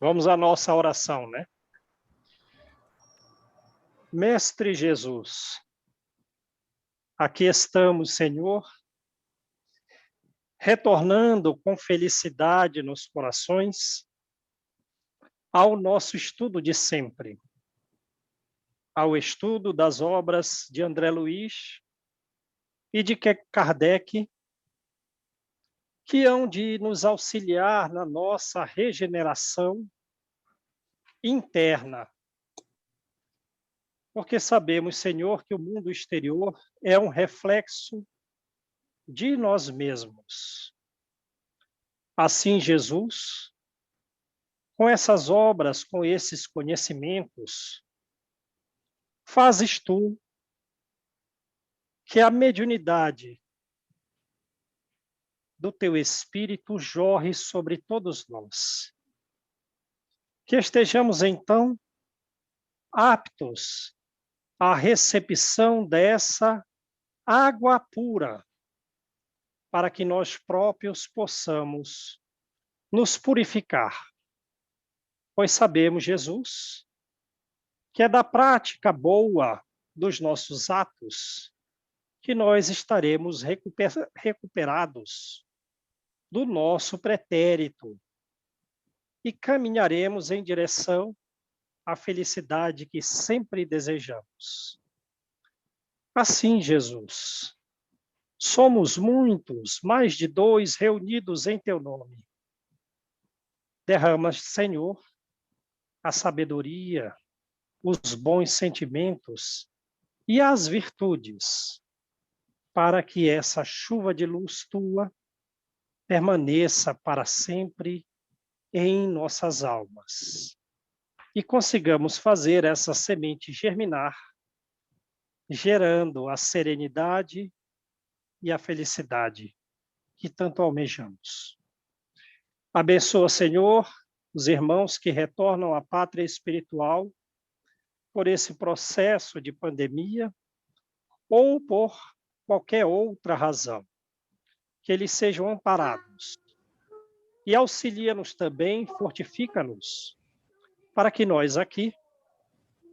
Vamos à nossa oração, né? Mestre Jesus, aqui estamos, Senhor, retornando com felicidade nos corações ao nosso estudo de sempre, ao estudo das obras de André Luiz e de Kardec, que hão de nos auxiliar na nossa regeneração interna. Porque sabemos, Senhor, que o mundo exterior é um reflexo de nós mesmos. Assim, Jesus, com essas obras, com esses conhecimentos, fazes tu que a mediunidade do teu Espírito jorre sobre todos nós. Que estejamos, então, aptos à recepção dessa água pura, para que nós próprios possamos nos purificar. Pois sabemos, Jesus, que é da prática boa dos nossos atos que nós estaremos recuperados do nosso pretérito e caminharemos em direção à felicidade que sempre desejamos. Assim, Jesus, somos muitos, mais de 2 reunidos em teu nome. Derrama, Senhor, a sabedoria, os bons sentimentos e as virtudes, para que essa chuva de luz tua permaneça para sempre em nossas almas e consigamos fazer essa semente germinar, gerando a serenidade e a felicidade que tanto almejamos. Abençoa, Senhor, os irmãos que retornam à pátria espiritual por esse processo de pandemia ou por qualquer outra razão, que eles sejam amparados. E auxilia-nos também, fortifica-nos, para que nós aqui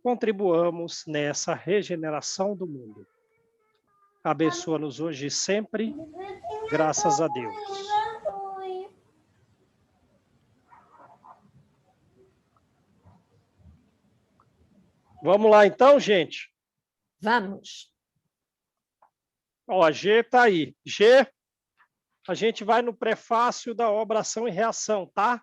contribuamos nessa regeneração do mundo. Abençoa-nos hoje e sempre, graças a Deus. Vamos lá então, gente? Vamos. Ó, a G está aí. G, a gente vai no prefácio da obra Ação e Reação, tá?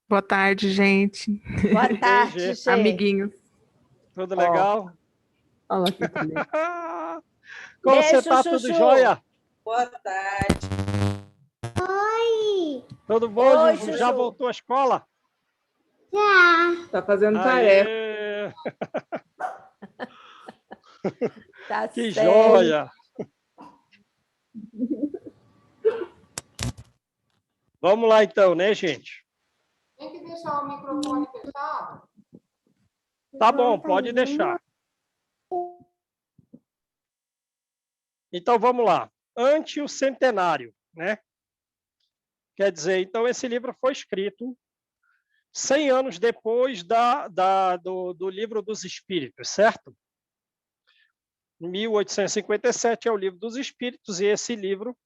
Boa tarde, gente. Boa tarde, G. Gê. Amiguinhos. Tudo legal? Olha aqui também. Como Beijo, você tá? Chuchu. Tudo jóia? Boa tarde. Oi! Tudo bom, Oi, Juju? Chuchu. Já voltou à escola? Já! Tá fazendo tarefa. Aê! Tá Que certo. joia! Vamos lá então, né, gente? Tem que deixar o microfone fechado? Tá bom, pode deixar. Então, vamos lá. Ante o centenário, né? Quer dizer, então, esse livro foi escrito 100 anos depois do Livro dos Espíritos, certo? 1857 é o Livro dos Espíritos, e esse livro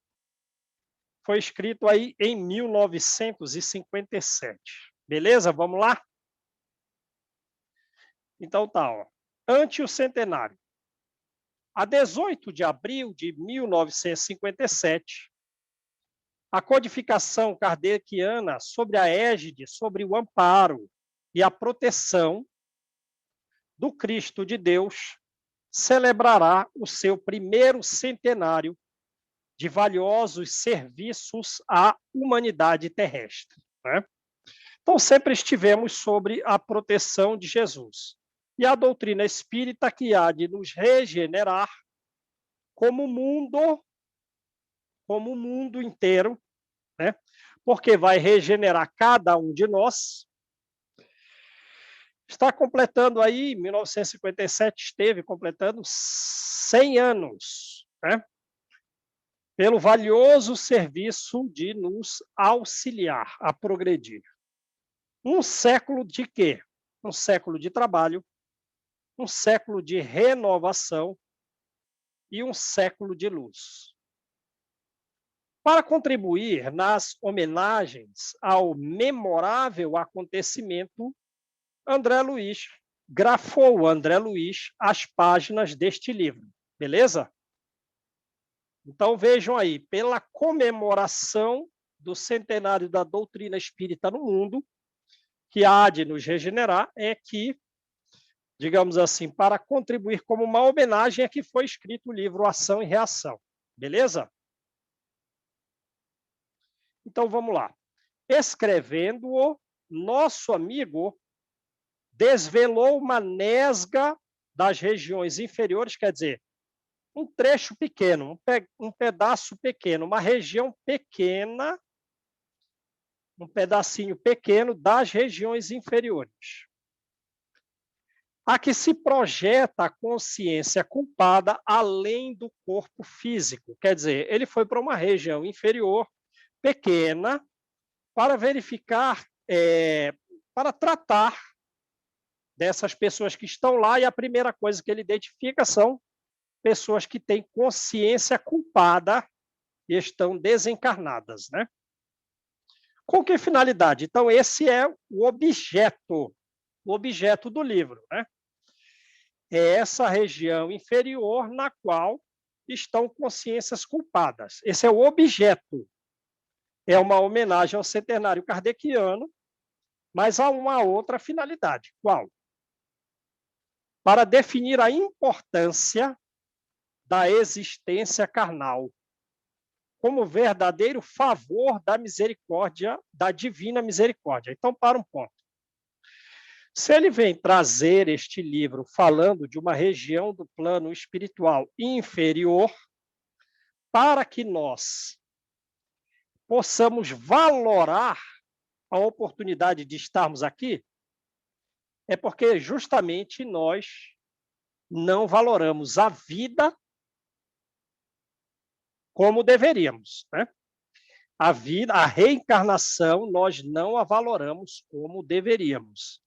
foi escrito aí em 1957. Beleza? Vamos lá? Então tá, ó. Ante o centenário. A 18 de abril de 1957, a codificação kardeciana sobre a égide, sobre o amparo e a proteção do Cristo de Deus, celebrará o seu primeiro centenário de valiosos serviços à humanidade terrestre, né? Então, sempre estivemos sobre a proteção de Jesus. E a doutrina espírita que há de nos regenerar como o mundo inteiro, né? Porque vai regenerar cada um de nós. Está completando aí, 1957 esteve completando 100 anos, né? pelo valioso serviço de nos auxiliar a progredir. Um século de quê? Um século de trabalho, um século de renovação e um século de luz. Para contribuir nas homenagens ao memorável acontecimento, André Luiz grafou as páginas deste livro, beleza? Então vejam aí, pela comemoração do centenário da doutrina espírita no mundo, que há de nos regenerar, é que, digamos assim, para contribuir como uma homenagem é que foi escrito o livro Ação e Reação, beleza? Então vamos lá. Escrevendo-o, nosso amigo desvelou uma nesga das regiões inferiores, quer dizer, um trecho pequeno, um pedaço pequeno, uma região pequena, um pedacinho pequeno das regiões inferiores. A que se projeta a consciência culpada além do corpo físico. Quer dizer, ele foi para uma região inferior, pequena, para verificar, para tratar dessas pessoas que estão lá, e a primeira coisa que ele identifica são pessoas que têm consciência culpada e estão desencarnadas, né? Com que finalidade? Então, esse é o objeto do livro, né? É essa região inferior na qual estão consciências culpadas. Esse é o objeto. É uma homenagem ao centenário kardeciano, mas há uma outra finalidade. Qual? Para definir a importância da existência carnal como verdadeiro favor da misericórdia, da divina misericórdia. Então, para um ponto. Se ele vem trazer este livro falando de uma região do plano espiritual inferior, para que nós possamos valorar a oportunidade de estarmos aqui, é porque justamente nós não valoramos a vida como deveríamos, né? A vida, a reencarnação, nós não a valoramos como deveríamos.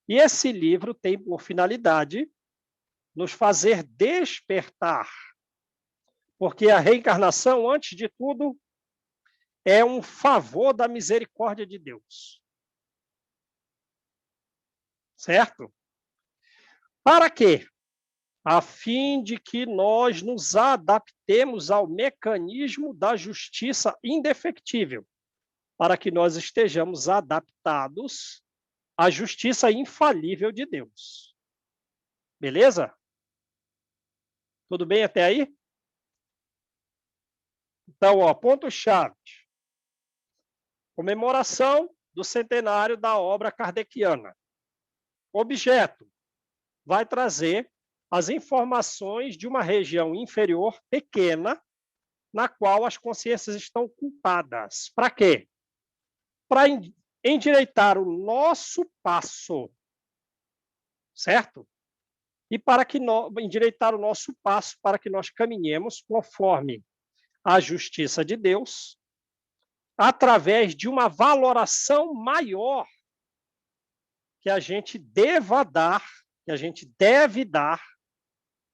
E esse livro tem por finalidade nos fazer despertar, porque a reencarnação, antes de tudo, é um favor da misericórdia de Deus. Certo? Para quê? A fim de que nós nos adaptemos ao mecanismo da justiça indefectível, para que nós estejamos adaptados à justiça infalível de Deus. Beleza? Tudo bem até aí? Então, ó, ponto-chave. Comemoração do centenário da obra kardeciana. Objeto. Vai trazer as informações de uma região inferior pequena, na qual as consciências estão culpadas. Para quê? Para endireitar o nosso passo, certo? E para que endireitar o nosso passo, para que nós caminhemos conforme a justiça de Deus, através de uma valoração maior que a gente deva dar, que a gente deve dar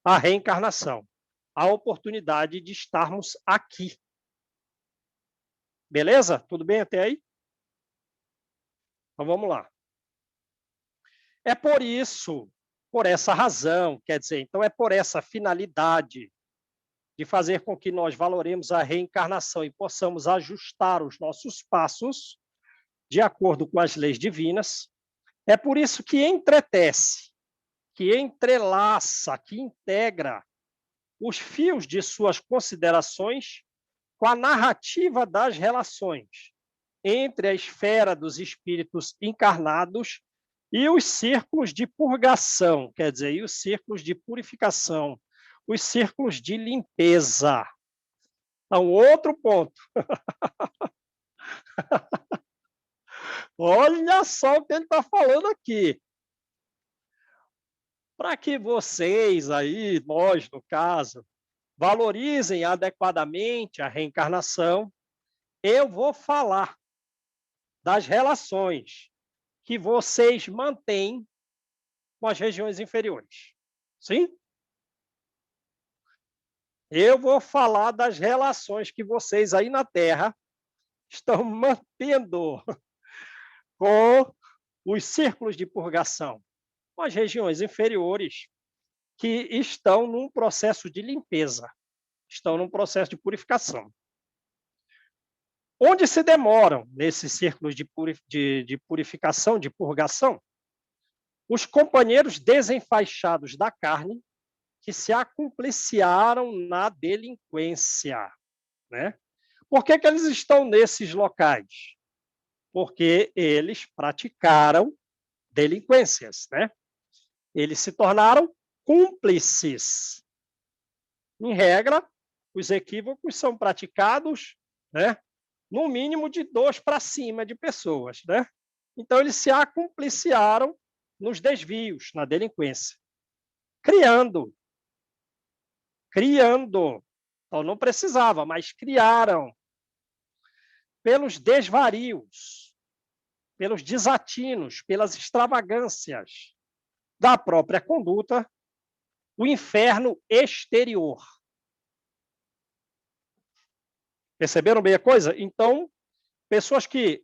à reencarnação, a oportunidade de estarmos aqui. Beleza? Tudo bem até aí? Então vamos lá. É por isso, por essa razão, quer dizer, então é por essa finalidade de fazer com que nós valoremos a reencarnação e possamos ajustar os nossos passos de acordo com as leis divinas. É por isso que entretece, que entrelaça, que integra os fios de suas considerações com a narrativa das relações entre a esfera dos espíritos encarnados e os círculos de purgação, quer dizer, e os círculos de purificação, os círculos de limpeza. Então, outro ponto. Olha só o que ele está falando aqui. Para que vocês aí, nós no caso, valorizem adequadamente a reencarnação, eu vou falar das relações que vocês mantêm com as regiões inferiores. Sim? Eu vou falar das relações que vocês aí na Terra estão mantendo com os círculos de purgação, com as regiões inferiores que estão num processo de limpeza, estão num processo de purificação. Onde se demoram nesses círculos de purificação, de purgação? Os companheiros desenfaixados da carne que se acumpliciaram na delinquência, né? Por que eles estão nesses locais? Porque eles praticaram delinquências, né? Eles se tornaram cúmplices. Em regra, os equívocos são praticados, né, no mínimo de 2 para cima de pessoas, né? Então, eles se acumpliciaram nos desvios, na delinquência, criando. Então, não precisava, mas criaram. Pelos desvarios, pelos desatinos, pelas extravagâncias da própria conduta, o inferno exterior. Perceberam bem a coisa? Então, pessoas que,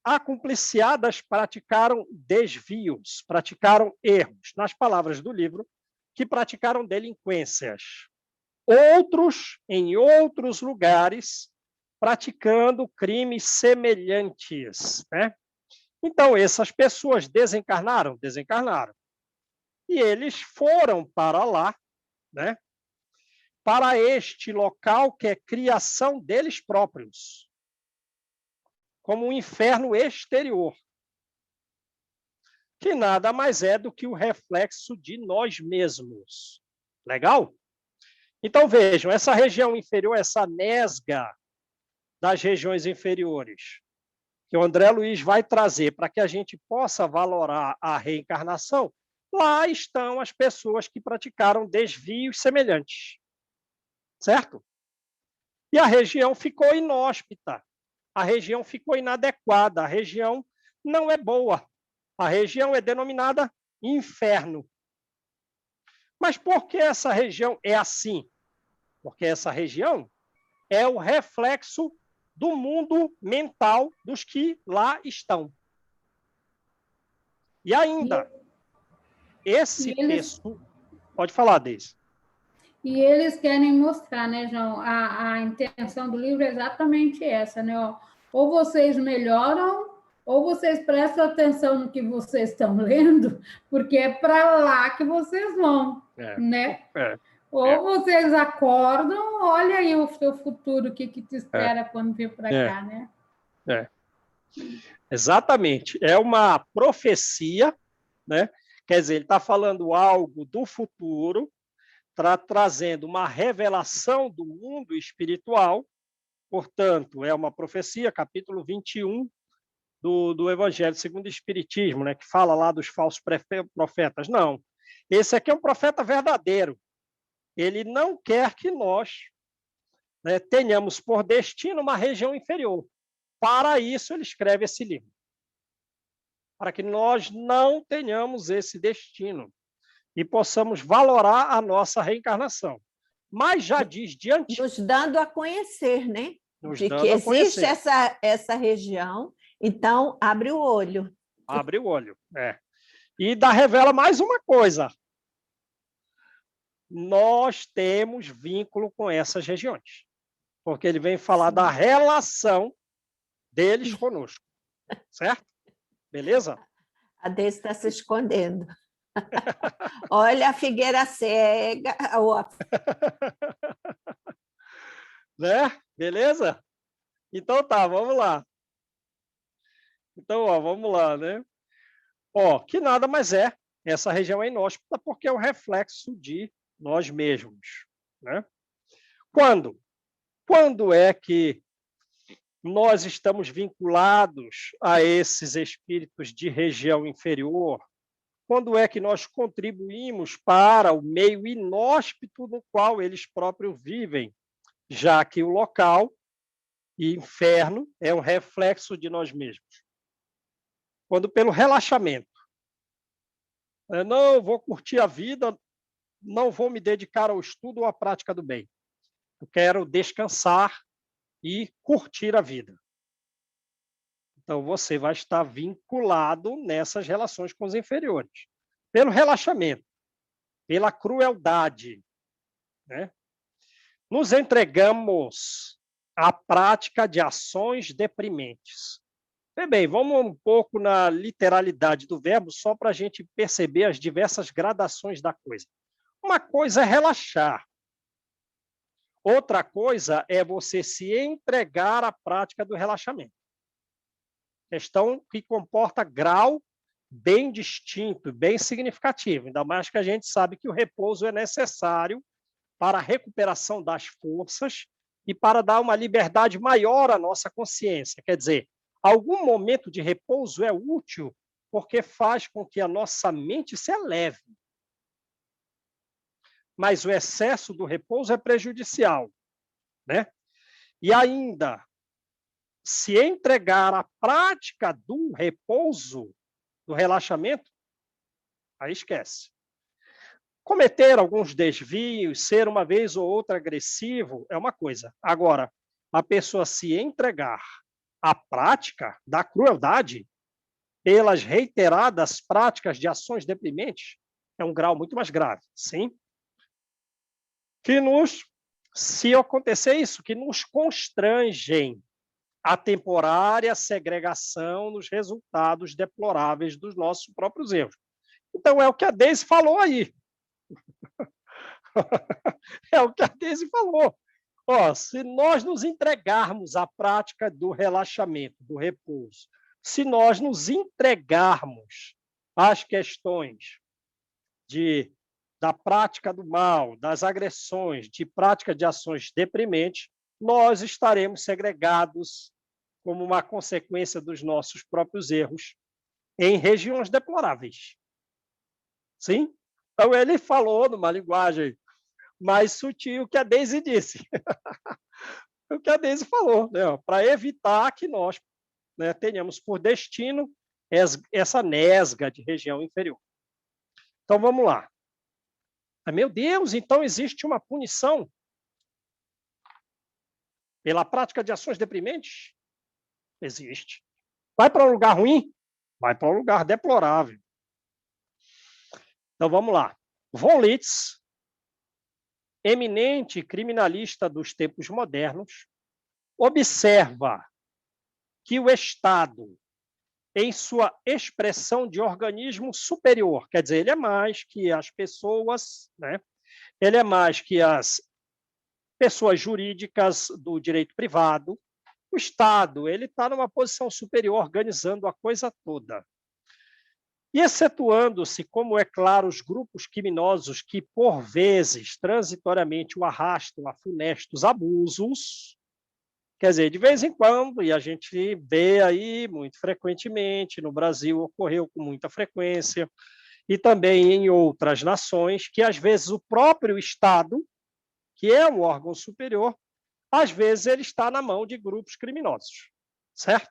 acumpliciadas, praticaram desvios, praticaram erros. Nas palavras do livro, que praticaram delinquências. Outros, em outros lugares, praticando crimes semelhantes, né? Então, essas pessoas desencarnaram? Desencarnaram. E eles foram para lá, né? Para este local que é criação deles próprios, como um inferno exterior, que nada mais é do que o reflexo de nós mesmos. Legal? Então, vejam, essa região inferior, essa nesga das regiões inferiores, que o André Luiz vai trazer para que a gente possa valorar a reencarnação, lá estão as pessoas que praticaram desvios semelhantes. Certo? E a região ficou inóspita, a região ficou inadequada, a região não é boa, a região é denominada inferno. Mas por que essa região é assim? Porque essa região é o reflexo do mundo mental dos que lá estão. E ainda, esse texto... Pode falar, Deise. E eles querem mostrar, né, João? A intenção do livro é exatamente essa, né? Ou vocês melhoram, ou vocês prestam atenção no que vocês estão lendo, porque é para lá que vocês vão, né? Ou vocês acordam, olha aí o seu futuro, o que te espera quando vir para cá, né? Exatamente. É uma profecia, né? Quer dizer, ele está falando algo do futuro, trazendo uma revelação do mundo espiritual, portanto, é uma profecia, capítulo 21 do Evangelho segundo o Espiritismo, né, que fala lá dos falsos profetas. Não, esse aqui é um profeta verdadeiro. Ele não quer que nós, né, tenhamos por destino uma região inferior. Para isso, ele escreve esse livro. Para que nós não tenhamos esse destino e possamos valorar a nossa reencarnação. Mas já diz diante... Nos dando a conhecer, né? De que existe essa região, então abre o olho. Abre o olho, E revela mais uma coisa. Nós temos vínculo com essas regiões, porque ele vem falar da relação deles conosco, certo? Beleza? A Deise está se escondendo. Olha a figueira cega. Né? Beleza? Então tá, vamos lá. Então, vamos lá, né? Que nada mais é, essa região é inóspita porque é o reflexo de nós mesmos, né? Quando? Quando é que nós estamos vinculados a esses espíritos de região inferior? quando é que nós contribuímos para o meio inóspito no qual eles próprios vivem, já que o local e inferno é um reflexo de nós mesmos. Quando pelo relaxamento, não vou curtir a vida, não vou me dedicar ao estudo ou à prática do bem. Eu quero descansar e curtir a vida. Então, você vai estar vinculado nessas relações com os inferiores. Pelo relaxamento, pela crueldade, né? Nos entregamos à prática de ações deprimentes. Bem, vamos um pouco na literalidade do verbo, só para a gente perceber as diversas gradações da coisa. Uma coisa é relaxar. Outra coisa é você se entregar à prática do relaxamento. Questão que comporta grau bem distinto, bem significativo, ainda mais que a gente sabe que o repouso é necessário para a recuperação das forças e para dar uma liberdade maior à nossa consciência. Quer dizer, algum momento de repouso é útil porque faz com que a nossa mente se eleve. Mas o excesso do repouso é prejudicial, né? E ainda, se entregar à prática do repouso, do relaxamento, aí esquece. Cometer alguns desvios, ser uma vez ou outra agressivo, é uma coisa. Agora, a pessoa se entregar à prática da crueldade, pelas reiteradas práticas de ações deprimentes, é um grau muito mais grave, sim? Se acontecer isso, que nos constrangem a temporária segregação nos resultados deploráveis dos nossos próprios erros. Então, é o que a Deise falou aí. É o que a Deise falou. Se nós nos entregarmos à prática do relaxamento, do repouso, se nós nos entregarmos às questões da prática do mal, das agressões, de prática de ações deprimentes, nós estaremos segregados como uma consequência dos nossos próprios erros em regiões deploráveis. Sim? Então, ele falou numa linguagem mais sutil que a Deise disse. O que a Deise falou, né? Para evitar que nós, né, tenhamos por destino essa nesga de região inferior. Então, vamos lá. Meu Deus, então existe uma punição pela prática de ações deprimentes? Existe. Vai para um lugar ruim? Vai para um lugar deplorável. Então, vamos lá. Von Litz, eminente criminalista dos tempos modernos, observa que o Estado, em sua expressão de organismo superior, quer dizer, ele é mais que as pessoas, né? Ele é mais que as pessoas jurídicas do direito privado. O Estado, ele está numa posição superior, organizando a coisa toda. E excetuando-se, como é claro, os grupos criminosos que, por vezes, transitoriamente o arrastam a funestos abusos, quer dizer, de vez em quando, e a gente vê aí muito frequentemente, no Brasil ocorreu com muita frequência, e também em outras nações, que às vezes o próprio Estado, que é um órgão superior, às vezes ele está na mão de grupos criminosos, certo?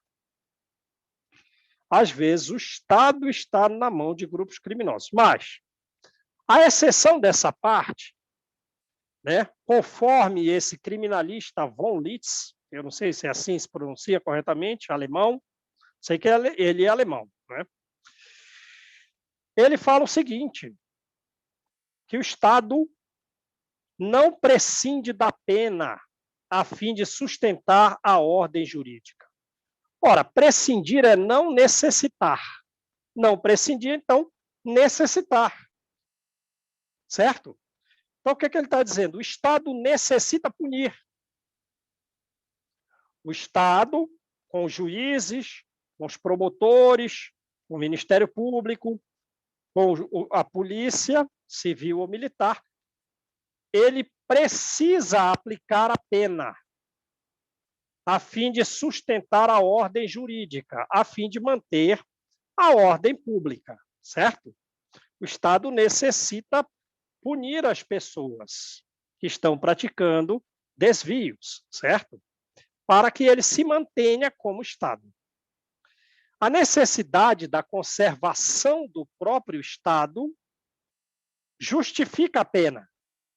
Às vezes o Estado está na mão de grupos criminosos. Mas, à exceção dessa parte, né, conforme esse criminalista Von Litz, eu não sei se é assim se pronuncia corretamente, alemão, sei que ele é alemão, né? Ele fala o seguinte, que o Estado não prescinde da pena a fim de sustentar a ordem jurídica. Ora, prescindir é não necessitar. Não prescindir, então, necessitar. Certo? Então, o que ele está dizendo? O Estado necessita punir. O Estado, com os juízes, com os promotores, com o Ministério Público, com a polícia, civil ou militar, ele precisa aplicar a pena a fim de sustentar a ordem jurídica, a fim de manter a ordem pública, certo? o Estado necessita punir as pessoas que estão praticando desvios, certo? Para que ele se mantenha como Estado. A necessidade da conservação do próprio Estado justifica a pena.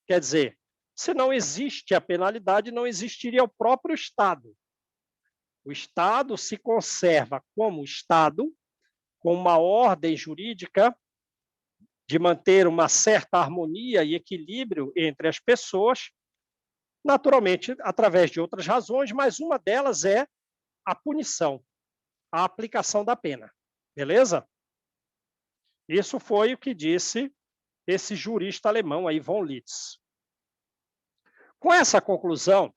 Quer dizer, se não existe a penalidade, não existiria o próprio Estado. O Estado se conserva como Estado, com uma ordem jurídica de manter uma certa harmonia e equilíbrio entre as pessoas, naturalmente, através de outras razões, mas uma delas é a punição, a aplicação da pena. Beleza? Isso foi o que disse esse jurista alemão aí, von Litz. Com essa conclusão,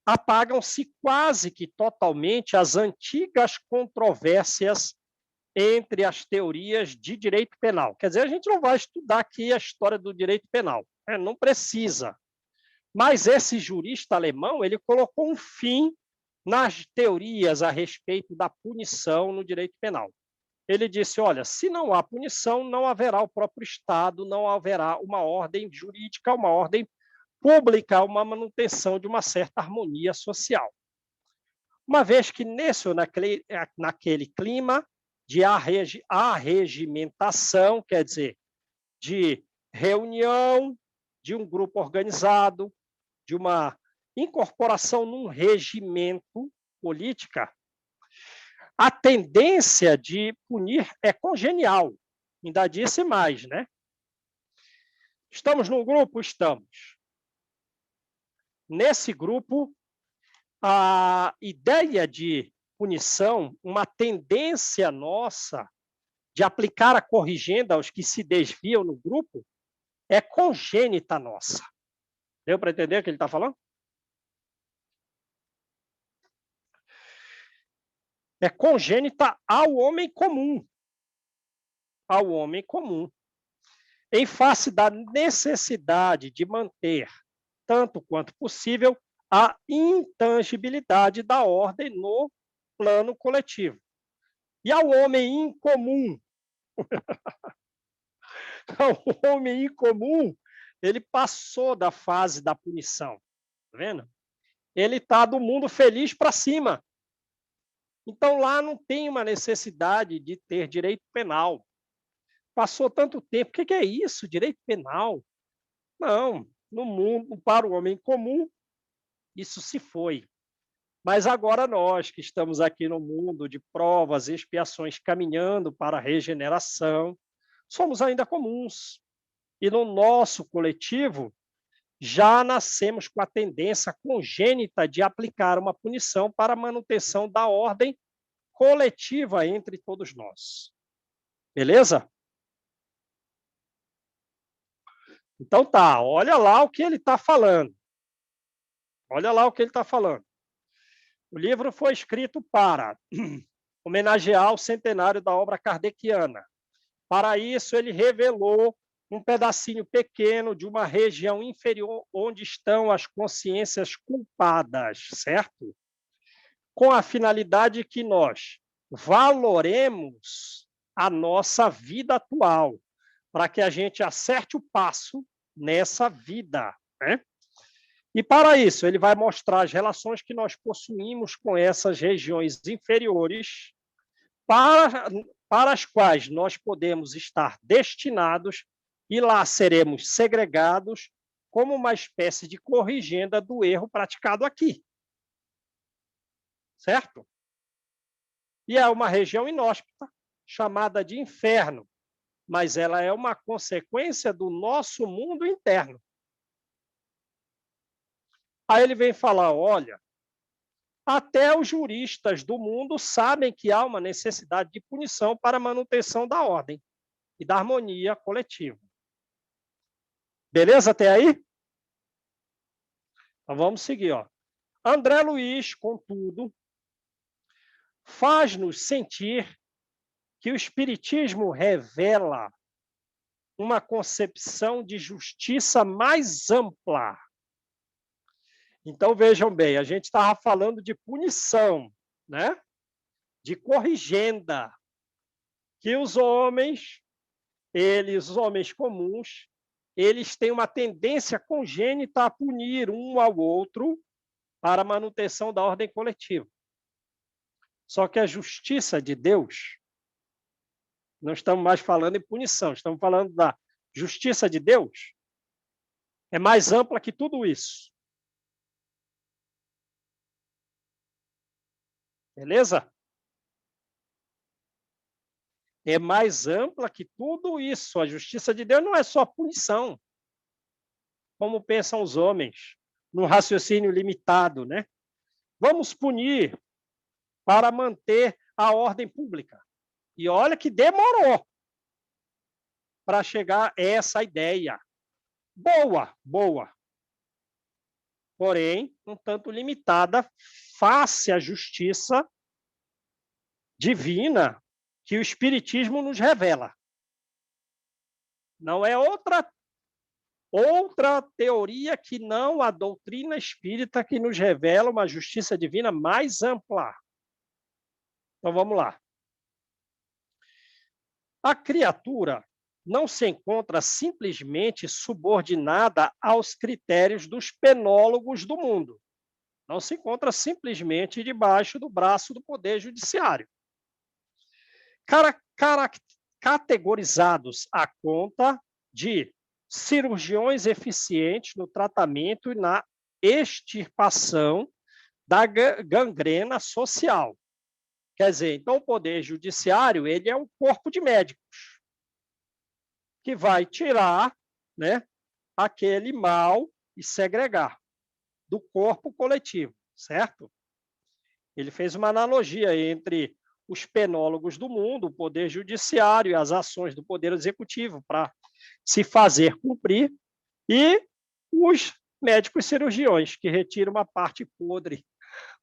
apagam-se quase que totalmente as antigas controvérsias entre as teorias de direito penal. Quer dizer, a gente não vai estudar aqui a história do direito penal, né? Não precisa. Mas esse jurista alemão, ele colocou um fim nas teorias a respeito da punição no direito penal. Ele disse, olha, se não há punição, não haverá o próprio Estado, não haverá uma ordem jurídica, uma ordem pública, uma manutenção de uma certa harmonia social. Uma vez que nesse ou naquele clima de arregimentação, quer dizer, de reunião de um grupo organizado, de uma incorporação num regimento política, a tendência de punir é congenial. Ainda disse mais, né? Estamos num grupo? Estamos. Nesse grupo, a ideia de punição, uma tendência nossa de aplicar a corrigenda aos que se desviam no grupo, é congênita nossa. Deu para entender o que ele está falando? É congênita ao homem comum. Ao homem comum. Em face da necessidade de manter, tanto quanto possível, a intangibilidade da ordem no plano coletivo. E ao homem incomum, ao homem incomum, ele passou da fase da punição, tá vendo? Ele está do mundo feliz para cima. Então, lá não tem uma necessidade de ter direito penal. Passou tanto tempo, o que é isso, direito penal? Não, no mundo, para o homem comum, isso se foi. Mas agora nós, que estamos aqui no mundo de provas e expiações, caminhando para a regeneração, somos ainda comuns. E no nosso coletivo, já nascemos com a tendência congênita de aplicar uma punição para a manutenção da ordem coletiva entre todos nós. Beleza? Então tá, olha lá o que ele está falando. Olha lá o que ele está falando. O livro foi escrito para homenagear o centenário da obra kardeciana. Para isso, ele revelou um pedacinho pequeno de uma região inferior onde estão as consciências culpadas, certo? Com a finalidade que nós valoremos a nossa vida atual, para que a gente acerte o passo nessa vida, né? E para isso, ele vai mostrar as relações que nós possuímos com essas regiões inferiores, para as quais nós podemos estar destinados, e lá seremos segregados como uma espécie de corrigenda do erro praticado aqui. Certo? E é uma região inóspita, chamada de inferno, mas ela é uma consequência do nosso mundo interno. Aí ele vem falar, olha, até os juristas do mundo sabem que há uma necessidade de punição para a manutenção da ordem e da harmonia coletiva. Beleza até aí? Então vamos seguir. Ó. André Luiz, contudo, faz-nos sentir que o Espiritismo revela uma concepção de justiça mais ampla. Então, vejam bem, a gente estava falando de punição, né? De corrigenda, que os homens os homens comuns, eles têm uma tendência congênita a punir um ao outro para a manutenção da ordem coletiva. Só que a justiça de Deus, não estamos mais falando em punição, estamos falando da justiça de Deus, é mais ampla que tudo isso. Beleza? É mais ampla que tudo isso. A justiça de Deus não é só punição, como pensam os homens, num raciocínio limitado, né? Vamos punir para manter a ordem pública. E olha que demorou para chegar a essa ideia. Boa, boa. Porém, um tanto limitada face à justiça divina que o Espiritismo nos revela. Não é outra teoria que não a doutrina espírita que nos revela uma justiça divina mais ampla. Então, vamos lá. A criatura não se encontra simplesmente subordinada aos critérios dos penólogos do mundo. Não se encontra simplesmente debaixo do braço do Poder Judiciário. Categorizados à conta de cirurgiões eficientes no tratamento e na extirpação da gangrena social. Quer dizer, então o Poder Judiciário ele é um corpo de médicos que vai tirar, né, aquele mal e segregar do corpo coletivo, certo? Ele fez uma analogia entre os penólogos do mundo, o Poder Judiciário e as ações do Poder Executivo para se fazer cumprir, e os médicos cirurgiões, que retiram uma parte podre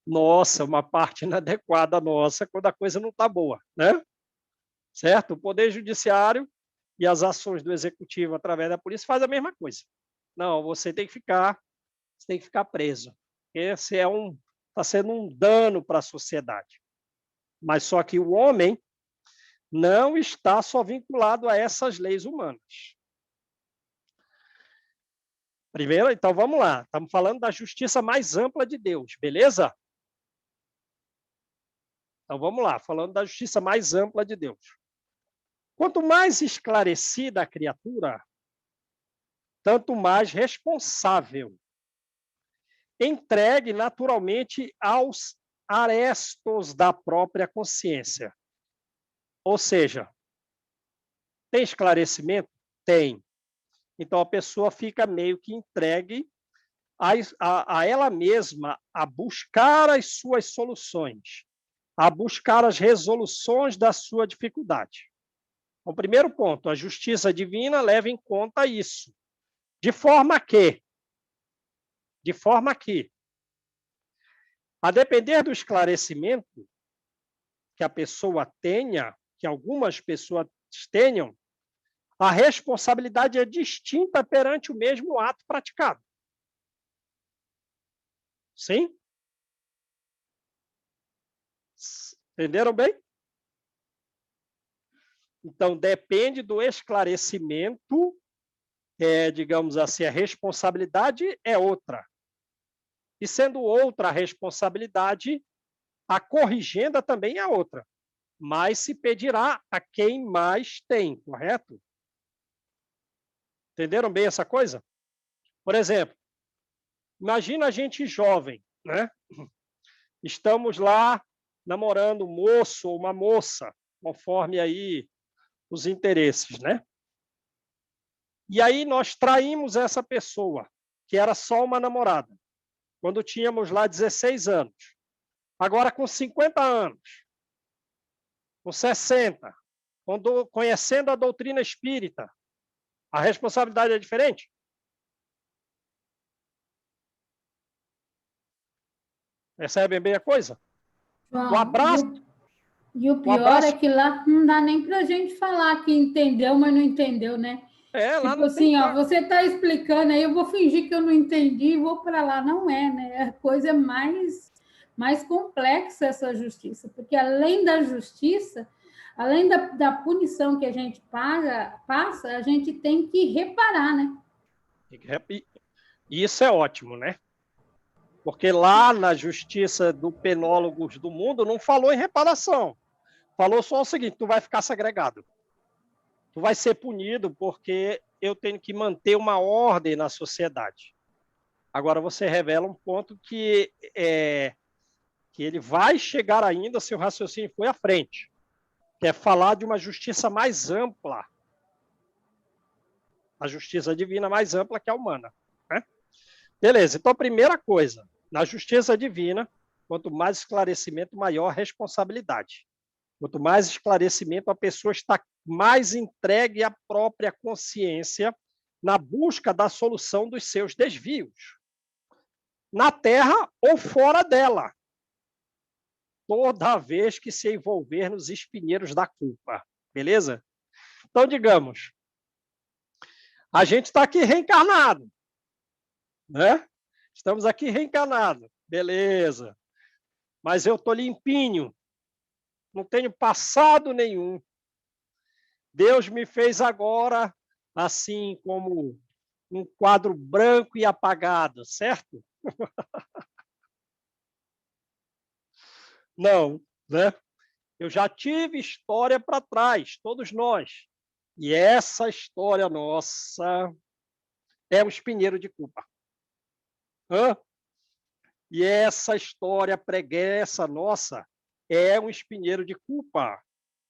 nossa, uma parte inadequada nossa, quando a coisa não está boa, né? Certo? O Poder Judiciário e as ações do Executivo através da polícia faz a mesma coisa. Não, você tem que ficar preso. Esse está sendo um dano para a sociedade. Mas só que o homem não está só vinculado a essas leis humanas. Primeiro, então vamos lá. Estamos falando da justiça mais ampla de Deus, beleza? Então vamos lá, falando da justiça mais ampla de Deus. Quanto mais esclarecida a criatura, tanto mais responsável, entregue naturalmente aos arestos da própria consciência. Ou seja, tem esclarecimento? Tem. Então a pessoa fica meio que entregue a ela mesma a buscar as suas soluções, a buscar as resoluções da sua dificuldade. O primeiro ponto, a justiça divina leva em conta isso. De forma que, a depender do esclarecimento que a pessoa tenha, que algumas pessoas tenham, a responsabilidade é distinta perante o mesmo ato praticado. Sim? Entenderam bem? Então, depende do esclarecimento, digamos assim, a responsabilidade é outra. E sendo outra a responsabilidade, a corrigenda também é outra. Mas se pedirá a quem mais tem, correto? Entenderam bem essa coisa? Por exemplo, imagina a gente jovem, né? Estamos lá namorando um moço ou uma moça, conforme aí os interesses, né? E aí nós traímos essa pessoa, que era só uma namorada, quando tínhamos lá 16 anos. Agora com 50 anos, com 60, conhecendo a doutrina espírita, a responsabilidade é diferente? Percebem bem a coisa? João, O abraço... E o pior é que lá não dá nem para a gente falar que entendeu, mas não entendeu, né? Lá tipo não assim, tem... ó, você está explicando, aí eu vou fingir que eu não entendi e vou para lá. Não é, né? A coisa é mais complexa essa justiça, porque além da justiça, além da punição que a gente passa, a gente tem que reparar, né? Isso é ótimo, né? Porque lá na justiça do Penólogos do Mundo não falou em reparação. Falou só o seguinte: tu vai ficar segregado. Tu vai ser punido porque eu tenho que manter uma ordem na sociedade. Agora você revela um ponto que ele vai chegar ainda, se o raciocínio foi à frente, que é falar de uma justiça mais ampla. A justiça divina mais ampla que a humana. Né? Beleza, então a primeira coisa, na justiça divina, quanto mais esclarecimento, maior a responsabilidade. Quanto mais esclarecimento, a pessoa está mais entregue à própria consciência na busca da solução dos seus desvios. Na Terra ou fora dela. Toda vez que se envolver nos espinheiros da culpa. Beleza? Então, digamos, a gente está aqui reencarnado. Né? Estamos aqui reencarnados. Beleza. Mas eu estou limpinho. Não tenho passado nenhum. Deus me fez agora assim como um quadro branco e apagado, certo? Não, né? Eu já tive história para trás, todos nós. E essa história nossa é um espinheiro de culpa. Hã? E essa história preguiça nossa é um espinheiro de culpa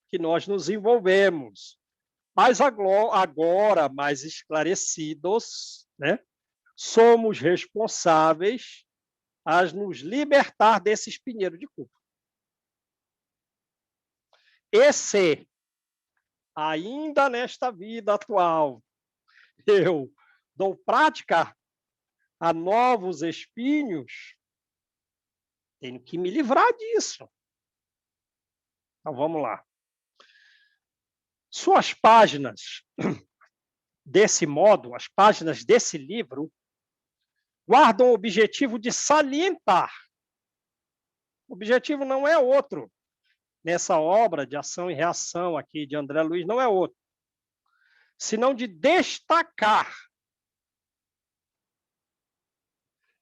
que nós nos envolvemos. Mas agora, mais esclarecidos, né, somos responsáveis a nos libertar desse espinheiro de culpa. E se, ainda nesta vida atual, eu dou prática a novos espinhos, tenho que me livrar disso. Então, vamos lá. Suas páginas, desse modo, as páginas desse livro, guardam o objetivo de salientar. O objetivo não é outro. Nessa obra de ação e reação aqui de André Luiz, não é outro. Senão de destacar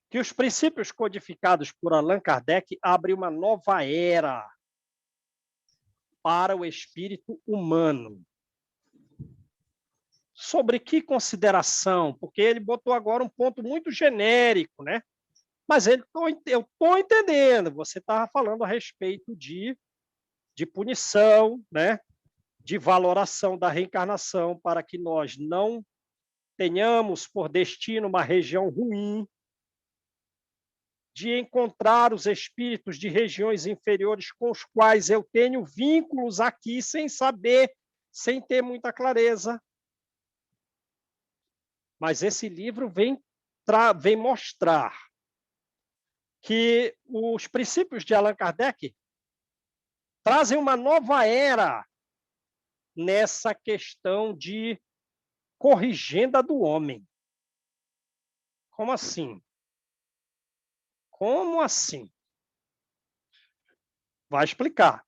que os princípios codificados por Allan Kardec abrem uma nova era para o espírito humano. Sobre que consideração? Porque ele botou agora um ponto muito genérico, né? Mas eu estou entendendo, você estava falando a respeito de punição, né? De valoração da reencarnação para que nós não tenhamos por destino uma região ruim, de encontrar os espíritos de regiões inferiores com os quais eu tenho vínculos aqui sem saber, sem ter muita clareza. Mas esse livro vem mostrar que os princípios de Allan Kardec trazem uma nova era nessa questão de corrigenda do homem. Como assim? Como assim? Vai explicar.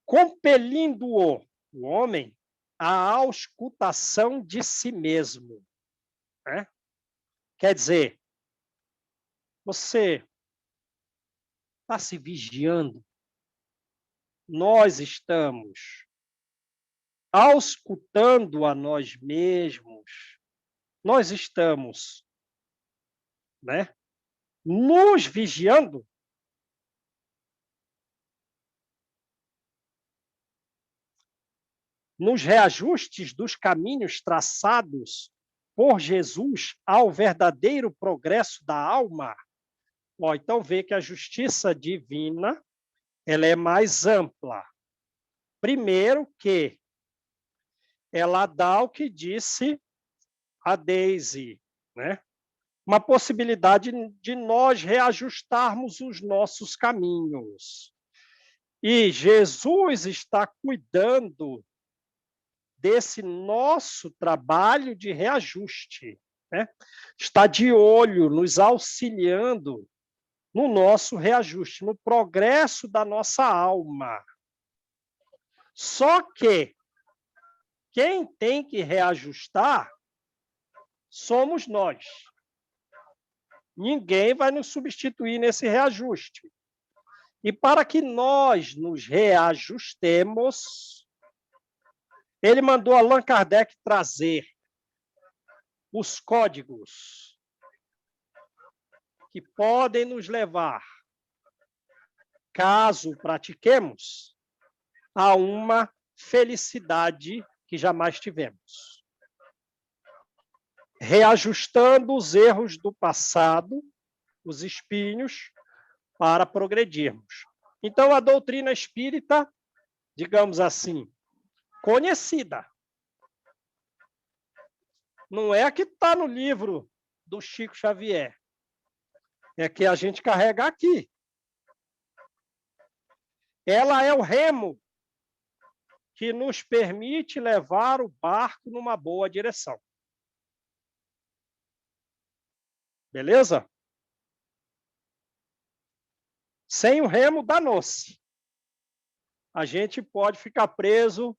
Compelindo-o, o homem, à auscultação de si mesmo. Né? Quer dizer, você está se vigiando. Nós estamos auscultando a nós mesmos. Nós estamos, né, nos vigiando. Nos reajustes dos caminhos traçados por Jesus ao verdadeiro progresso da alma. Ó, então vê que a justiça divina ela é mais ampla. Primeiro que ela dá o que disse a Daisy, né? Uma possibilidade de nós reajustarmos os nossos caminhos. E Jesus está cuidando desse nosso trabalho de reajuste, né? Está de olho, nos auxiliando no nosso reajuste, no progresso da nossa alma. Só que quem tem que reajustar somos nós. Ninguém vai nos substituir nesse reajuste. E para que nós nos reajustemos, ele mandou Allan Kardec trazer os códigos que podem nos levar, caso pratiquemos, a uma felicidade que jamais tivemos. Reajustando os erros do passado, os espinhos, para progredirmos. Então, a doutrina espírita, digamos assim, conhecida. Não é a que está no livro do Chico Xavier. É que a gente carrega aqui. Ela é o remo que nos permite levar o barco numa boa direção. Beleza? Sem o remo, danou-se. A gente pode ficar preso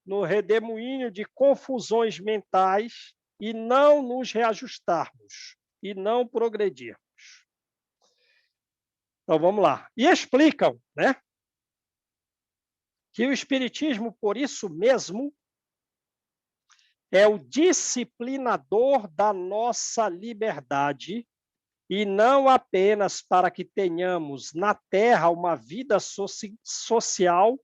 no redemoinho de confusões mentais e não nos reajustarmos, e não progredirmos. Então, vamos lá. E explicam, né, que o Espiritismo, por isso mesmo, é o disciplinador da nossa liberdade, e não apenas para que tenhamos na Terra uma vida social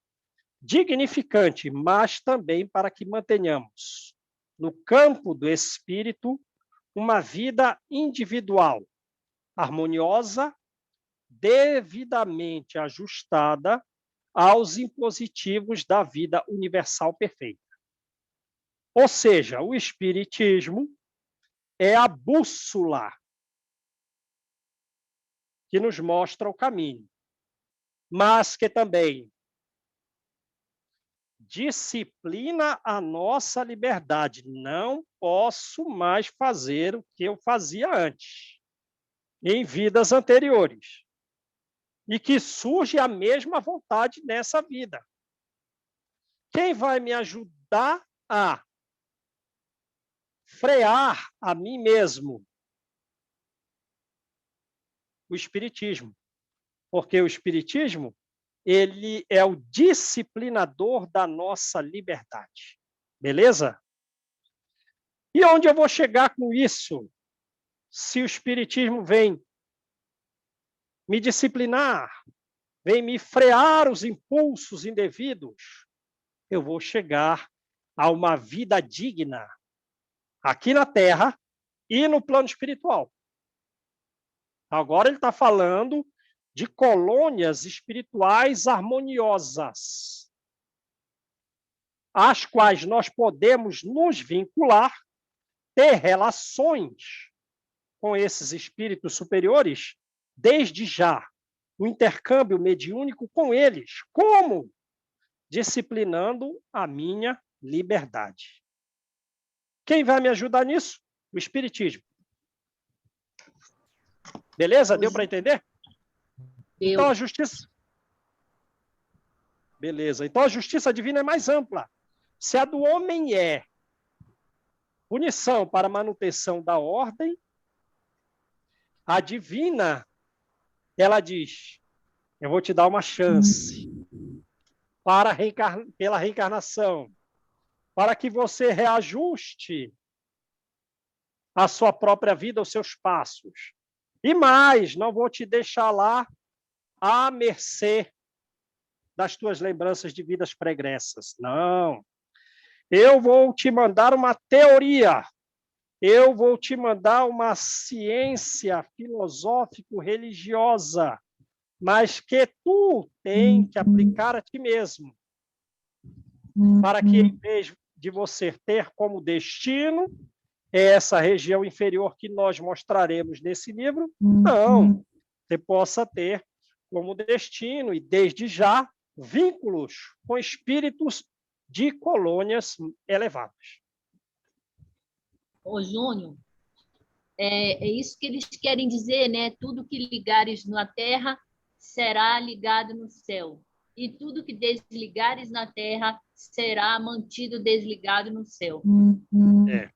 dignificante, mas também para que mantenhamos, no campo do espírito, uma vida individual, harmoniosa, devidamente ajustada aos impositivos da vida universal perfeita. Ou seja, o Espiritismo é a bússola que nos mostra o caminho, mas que também disciplina a nossa liberdade. Não posso mais fazer o que eu fazia antes, em vidas anteriores, e que surge a mesma vontade nessa vida. Quem vai me ajudar a frear a mim mesmo? O Espiritismo. Porque o Espiritismo, ele é o disciplinador da nossa liberdade. Beleza? E onde eu vou chegar com isso? Se o Espiritismo vem me disciplinar, vem me frear os impulsos indevidos, eu vou chegar a uma vida digna aqui na Terra e no plano espiritual. Agora ele está falando de colônias espirituais harmoniosas, às quais nós podemos nos vincular, ter relações com esses espíritos superiores, desde já, o intercâmbio mediúnico com eles. Como? Disciplinando a minha liberdade. Quem vai me ajudar nisso? O Espiritismo. Beleza? Deu para entender? Então, a justiça... Beleza. Então, a justiça divina é mais ampla. Se a do homem é punição para manutenção da ordem, a divina, ela diz, eu vou te dar uma chance para pela reencarnação, para que você reajuste a sua própria vida, os seus passos. E mais, não vou te deixar lá à mercê das tuas lembranças de vidas pregressas. Não. Eu vou te mandar uma teoria. Eu vou te mandar uma ciência filosófico-religiosa, mas que tu tem que aplicar a ti mesmo, para que, em vez de você ter como destino essa região inferior que nós mostraremos nesse livro, não, você possa ter como destino, e desde já, vínculos com espíritos de colônias elevadas. Ô, Júnior, é isso que eles querem dizer, né? Tudo que ligares na terra será ligado no céu. e tudo que desligares na terra será mantido desligado no céu. É,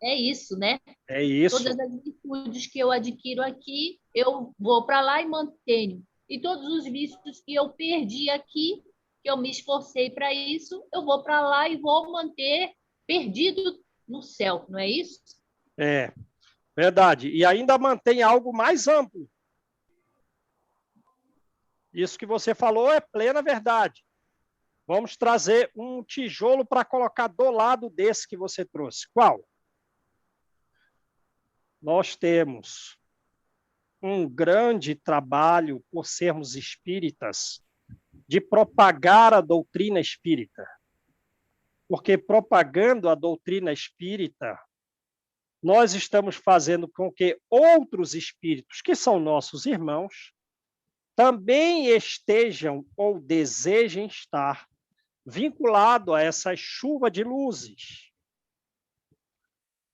É isso, né? é isso. Todas as virtudes que eu adquiro aqui, eu vou para lá e mantenho. E todos os vícios que eu perdi aqui, que eu me esforcei para isso, eu vou para lá e vou manter perdido no céu, não é isso? É, verdade. E ainda mantém algo mais amplo. Isso que você falou é plena verdade. Vamos trazer um tijolo para colocar do lado desse que você trouxe. Qual? Nós temos um grande trabalho, por sermos espíritas, de propagar a doutrina espírita. Porque propagando a doutrina espírita, nós estamos fazendo com que outros espíritos, que são nossos irmãos, também estejam ou desejem estar vinculados a essa chuva de luzes,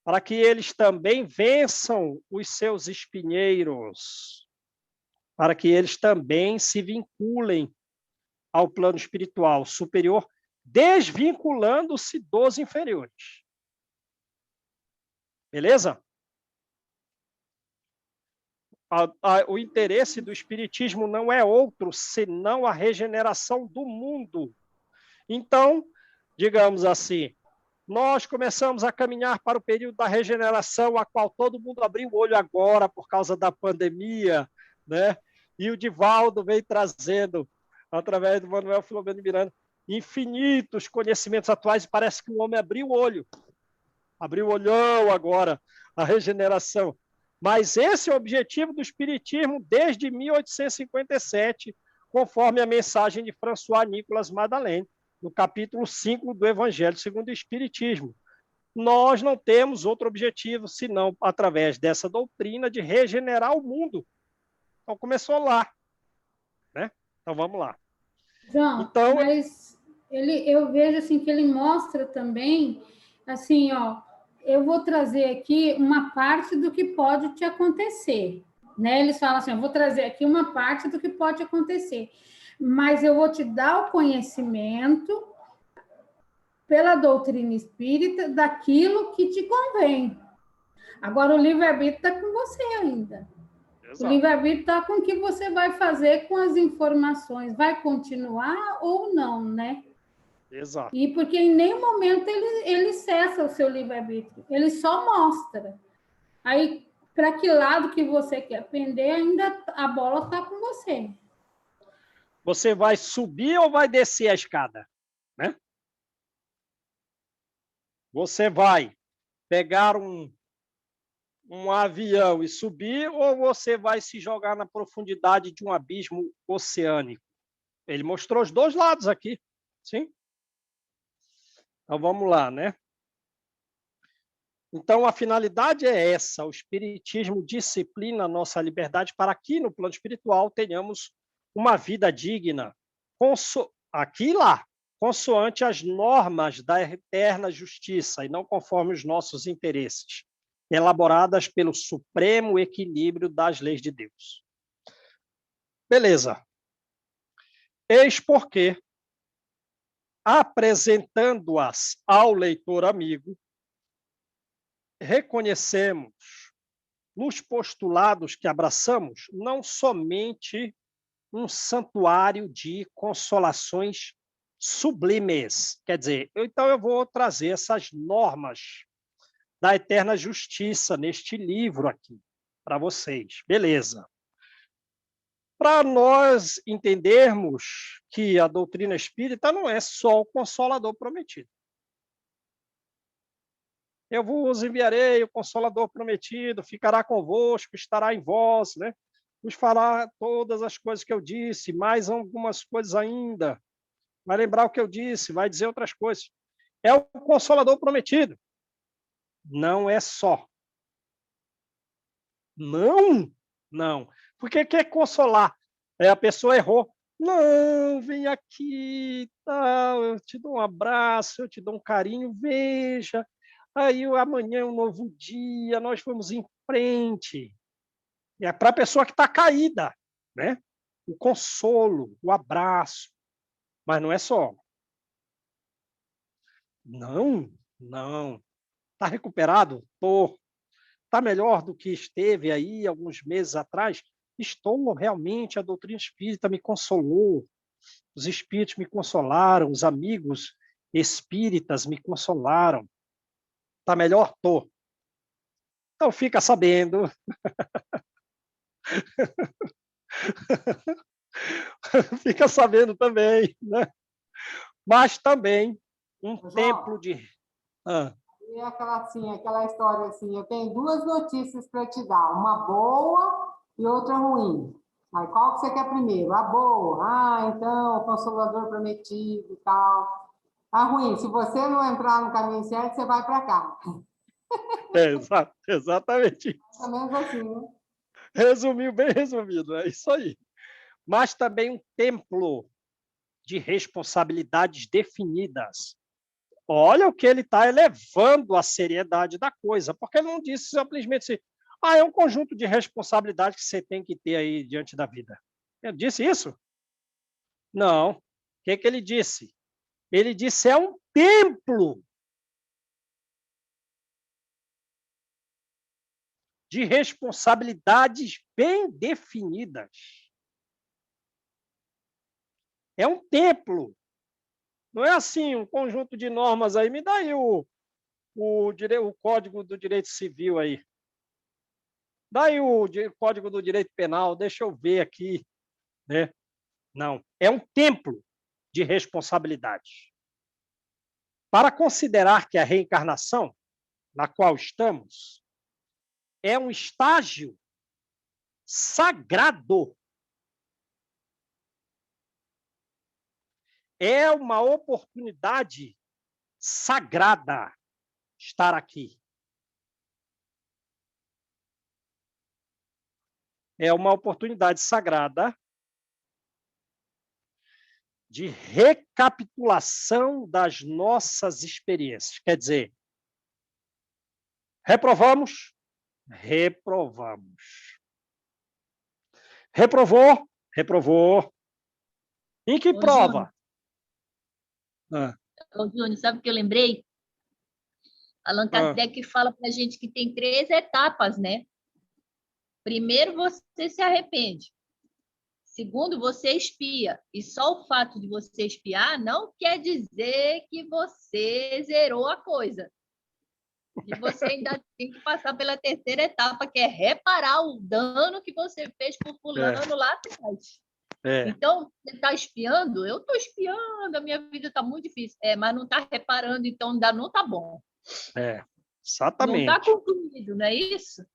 para que eles também vençam os seus espinheiros, para que eles também se vinculem ao plano espiritual superior, desvinculando-se dos inferiores. Beleza? O interesse do Espiritismo não é outro senão a regeneração do mundo. Então, digamos assim, nós começamos a caminhar para o período da regeneração, a qual todo mundo abriu o olho agora por causa da pandemia, né? E o Divaldo vem trazendo, através do Manuel Filomeno Miranda, infinitos conhecimentos atuais, e parece que o homem abriu o olho. Abriu o olhão agora, a regeneração. Mas esse é o objetivo do Espiritismo desde 1857, conforme a mensagem de François Nicolas Madeleine, no capítulo 5 do Evangelho segundo o Espiritismo. Nós não temos outro objetivo, senão através dessa doutrina de regenerar o mundo. Então, começou lá. Né? Então, vamos lá. João, então, mas eu vejo assim, que ele mostra também, assim, ó, eu vou trazer aqui uma parte do que pode te acontecer. Né? Eles falam assim, eu vou trazer aqui uma parte do que pode acontecer, mas eu vou te dar o conhecimento pela doutrina espírita daquilo que te convém. Agora, o livre-arbítrio está com você ainda. Exato. O livre-arbítrio está com o que você vai fazer com as informações. Vai continuar ou não, né? Exato. E porque em nenhum momento ele cessa o seu livre-arbítrio. Ele só mostra. Aí, para que lado que você quer pender, ainda a bola está com você. Você vai subir ou vai descer a escada? Né? Você vai pegar um avião e subir, ou você vai se jogar na profundidade de um abismo oceânico? Ele mostrou os dois lados aqui, sim? Então, vamos lá, né? Então, a finalidade é essa, o Espiritismo disciplina a nossa liberdade para que, no plano espiritual, tenhamos uma vida digna, aqui e lá, consoante as normas da eterna justiça, e não conforme os nossos interesses, elaboradas pelo supremo equilíbrio das leis de Deus. Beleza. Eis porque, apresentando-as ao leitor amigo, reconhecemos nos postulados que abraçamos não somente um santuário de consolações sublimes. Quer dizer, então eu vou trazer essas normas da eterna justiça neste livro aqui para vocês. Beleza. Para nós entendermos que a doutrina espírita não é só o Consolador prometido. Eu vos enviarei o Consolador prometido, ficará convosco, estará em vós, né? Vos fará todas as coisas que eu disse, mais algumas coisas ainda. Vai lembrar o que eu disse, vai dizer outras coisas. É o Consolador prometido. Não é só. Não. Porque quer consolar? A pessoa errou. Não, vem aqui, tal, eu te dou um abraço, eu te dou um carinho, veja. Aí amanhã é um novo dia, nós vamos em frente. É para a pessoa que está caída, né? O consolo, o abraço. Mas não é só. Não, não. Está recuperado? Estou. Está melhor do que esteve aí alguns meses atrás? Estou realmente, a doutrina espírita me consolou, os espíritos me consolaram, os amigos espíritas me consolaram. Está melhor? Estou. Então fica sabendo. Fica sabendo também, né? Mas também um João, templo de... E aquela história assim, eu tenho duas notícias para te dar, uma boa e outra ruim. Aí qual que você quer primeiro? A boa. Ah, então, o Consolador prometido e tal. A ruim, se você não entrar no caminho certo, você vai para cá. Exatamente. Mais ou menos assim, né? Resumiu, bem resumido, é isso aí. Mas também um templo de responsabilidades definidas. Olha o que ele está elevando a seriedade da coisa, porque ele não disse simplesmente assim, é um conjunto de responsabilidades que você tem que ter aí diante da vida. Ele disse isso? Não. O que ele disse? Ele disse, é um templo de responsabilidades bem definidas. É um templo. Não é assim, um conjunto de normas aí. Me dá aí o Código do Direito Civil aí. Dá aí o Código do Direito Penal, deixa eu ver aqui. Né? Não, é um templo de responsabilidade. Para considerar que a reencarnação, na qual estamos, é um estágio sagrado. É uma oportunidade sagrada estar aqui. É uma oportunidade sagrada de recapitulação das nossas experiências. Quer dizer, reprovamos? Reprovamos. Reprovou? Reprovou. Em que prova? Júnior, sabe o que eu lembrei? Allan Kardec fala para a gente que tem 3 etapas, né? Primeiro, você se arrepende. Segundo, você expia. E só o fato de você expiar não quer dizer que você zerou a coisa. E você ainda tem que passar pela 3ª etapa, que é reparar o dano que você fez por fulano lá atrás. Então, você está espiando? Eu estou espiando, a minha vida está muito difícil. Mas não está reparando, então ainda não está bom. Exatamente. Não está concluído, não é isso?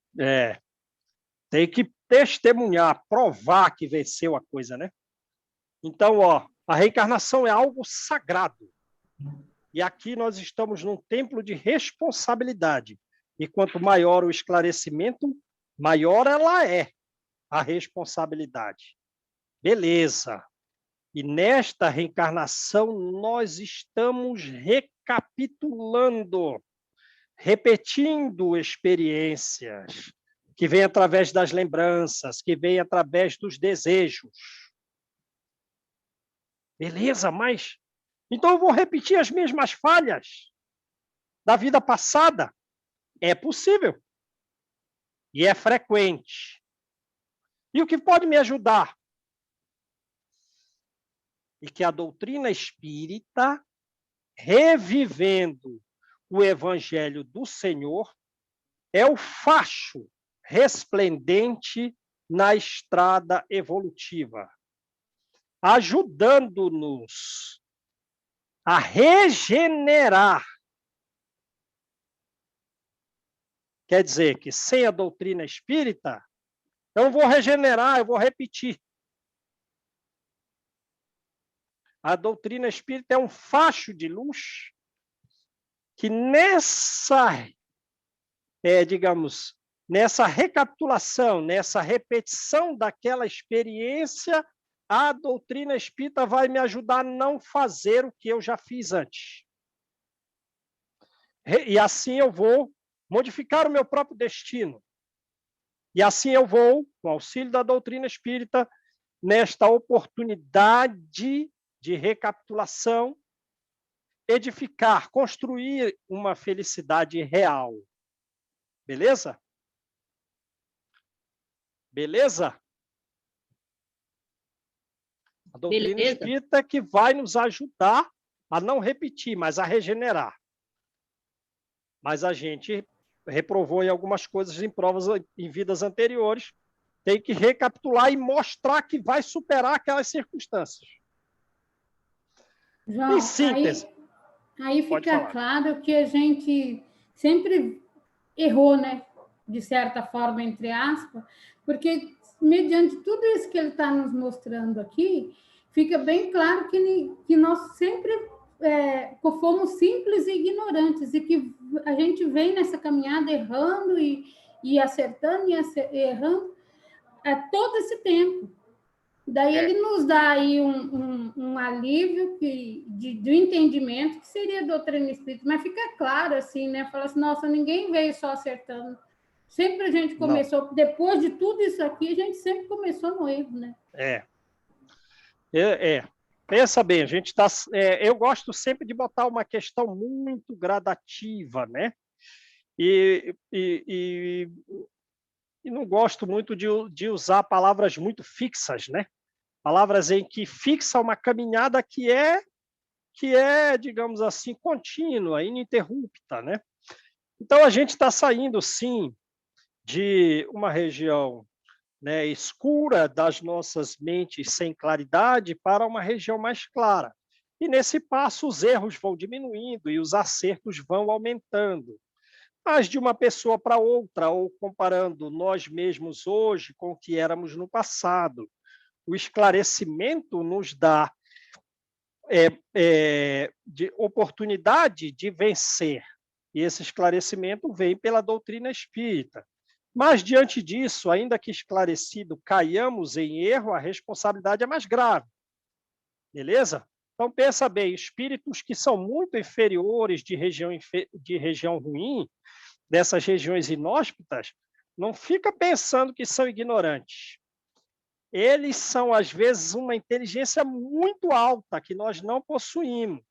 Tem que testemunhar, provar que venceu a coisa, né? Então, a reencarnação é algo sagrado. E aqui nós estamos num templo de responsabilidade. E quanto maior o esclarecimento, maior ela é a responsabilidade. Beleza. E nesta reencarnação nós estamos recapitulando, repetindo experiências que vêm através das lembranças, que vêm através dos desejos. Beleza, mas então eu vou repetir as mesmas falhas da vida passada? É possível. E é frequente. E o que pode me ajudar? E que a doutrina espírita, revivendo o Evangelho do Senhor, é o facho resplendente na estrada evolutiva, ajudando-nos a regenerar. Quer dizer que sem a doutrina espírita, eu não vou regenerar, eu vou repetir. A doutrina espírita é um facho de luz que nessa recapitulação, nessa repetição daquela experiência, a doutrina espírita vai me ajudar a não fazer o que eu já fiz antes. E assim eu vou modificar o meu próprio destino. E assim eu vou, com o auxílio da doutrina espírita, nesta oportunidade de recapitulação, edificar, construir uma felicidade real. Beleza? Beleza? A doutrina Beleza. espírita que vai nos ajudar a não repetir, mas a regenerar. Mas a gente reprovou em algumas coisas em provas em vidas anteriores, tem que recapitular e mostrar que vai superar aquelas circunstâncias. João, Em síntese. Aí Pode fica falar. claro que a gente sempre errou, né? De certa forma, entre aspas, porque mediante tudo isso que ele está nos mostrando aqui, fica bem claro que nós sempre fomos simples e ignorantes, e que a gente vem nessa caminhada errando e acertando e errando todo esse tempo. Daí ele nos dá aí um alívio do entendimento, que seria a doutrina espírita, mas fica claro assim, né? Fala assim, nossa, ninguém veio só acertando. Sempre a gente começou, depois de tudo isso aqui, a gente sempre começou no erro, né? Pensa bem, a gente está. Eu gosto sempre de botar uma questão muito gradativa, né? E não gosto muito de usar palavras muito fixas, né? Palavras em que fixa uma caminhada que é, digamos assim, contínua, ininterrupta, né? Então, a gente está saindo, sim, de uma região, né, escura das nossas mentes sem claridade para uma região mais clara. E, nesse passo, os erros vão diminuindo e os acertos vão aumentando. Mas de uma pessoa para outra, ou comparando nós mesmos hoje com o que éramos no passado, o esclarecimento nos dá de oportunidade de vencer. E esse esclarecimento vem pela doutrina espírita. Mas, diante disso, ainda que esclarecido, caiamos em erro, a responsabilidade é mais grave. Beleza? Então, pensa bem, espíritos que são muito inferiores de região ruim, dessas regiões inóspitas, não fica pensando que são ignorantes. Eles são, às vezes, uma inteligência muito alta que nós não possuímos,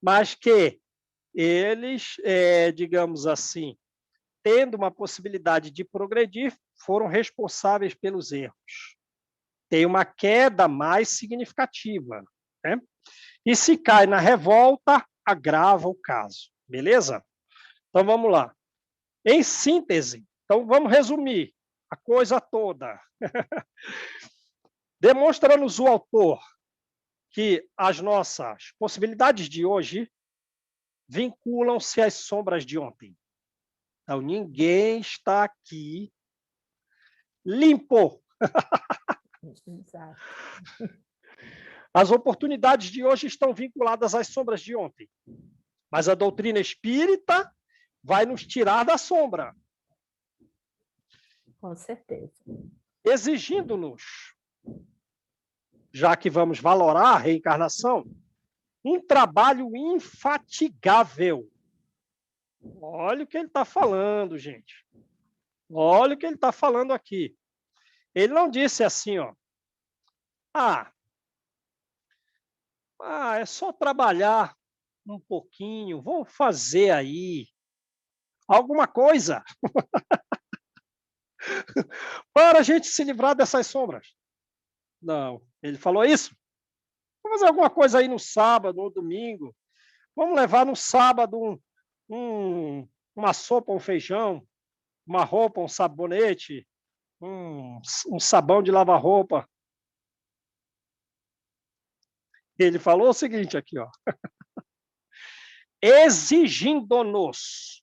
mas que eles, digamos assim, tendo uma possibilidade de progredir, foram responsáveis pelos erros. Tem uma queda mais significativa, né? E se cai na revolta, agrava o caso. Beleza? Então, vamos lá. Em síntese, então vamos resumir a coisa toda. Demonstra-nos o autor que as nossas possibilidades de hoje vinculam-se às sombras de ontem. Então, ninguém está aqui limpo. Exato. As oportunidades de hoje estão vinculadas às sombras de ontem. Mas a doutrina espírita vai nos tirar da sombra. Com certeza. Exigindo-nos, já que vamos valorar a reencarnação, um trabalho infatigável. Olha o que ele está falando, gente. Olha o que ele está falando aqui. Ele não disse assim, ó. É só trabalhar um pouquinho, vamos fazer aí alguma coisa para a gente se livrar dessas sombras. Não, ele falou isso. Vamos fazer alguma coisa aí no sábado ou domingo. Vamos levar no sábado uma sopa, um feijão, uma roupa, um sabonete, um sabão de lavar roupa. Ele falou o seguinte aqui, ó. Exigindo-nos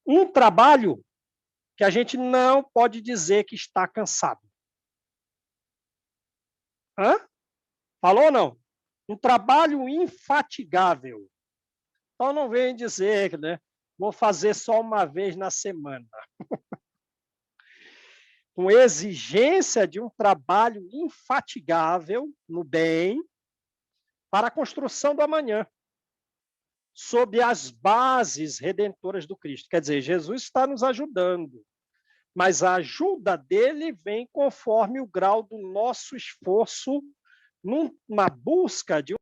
um trabalho que a gente não pode dizer que está cansado. Falou ou não? Um trabalho infatigável. Então não vem dizer, né? Vou fazer só uma vez na semana. Com exigência de um trabalho infatigável no bem para a construção do amanhã, sob as bases redentoras do Cristo. Quer dizer, Jesus está nos ajudando. mas a ajuda dele vem conforme o grau do nosso esforço numa busca de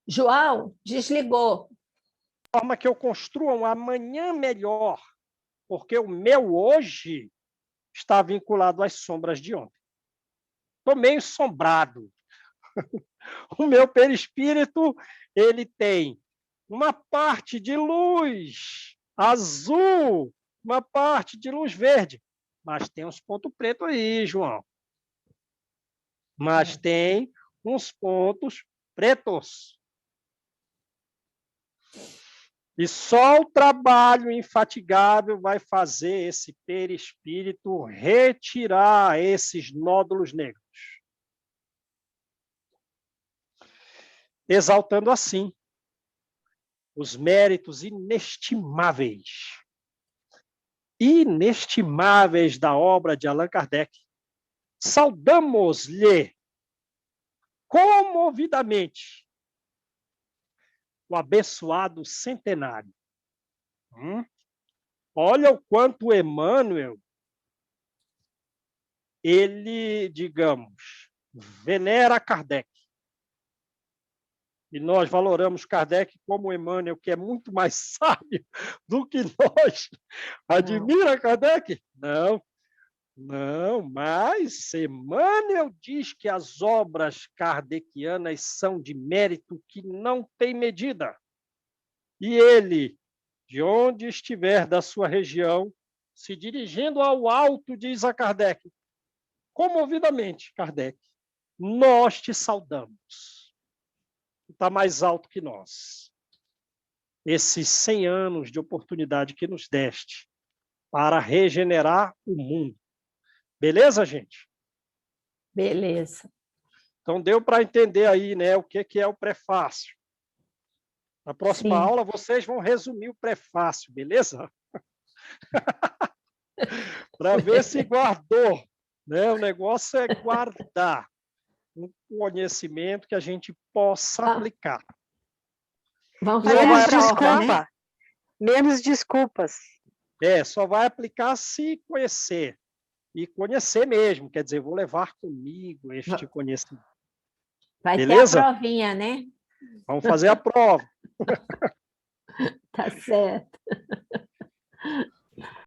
João, desligou. forma que eu construa um amanhã melhor, porque o meu hoje está vinculado às sombras de ontem. Estou meio sombrado. O meu perispírito, ele tem uma parte de luz azul, uma parte de luz verde, mas tem uns pontos pretos aí, João. Mas tem uns pontos pretos. E só o trabalho infatigável vai fazer esse perispírito retirar esses nódulos negros. Exaltando assim os méritos inestimáveis da obra de Allan Kardec. Saudamos-lhe comovidamente o abençoado centenário. Olha o quanto Emmanuel, ele, digamos, venera Kardec. E nós valoramos Kardec como Emmanuel, que é muito mais sábio do que nós. Admira Kardec? Não, mas Emmanuel diz que as obras kardecianas são de mérito que não tem medida. E ele, de onde estiver da sua região, se dirigindo ao alto, diz a Kardec, comovidamente, Kardec, nós te saudamos. Está mais alto que nós. Esses 100 anos de oportunidade que nos deste para regenerar o mundo. Beleza, gente? Beleza. Então, deu para entender aí, né, o que é o prefácio. Na próxima aula, vocês vão resumir o prefácio, beleza? Para ver se guardou. Né? O negócio é guardar um conhecimento que a gente possa aplicar. Vamos fazer a prova, né? Menos desculpas. Só vai aplicar se conhecer. E conhecer mesmo, quer dizer, vou levar comigo este conhecimento. Vai Beleza? ter a provinha, né? Vamos fazer a prova. Tá certo.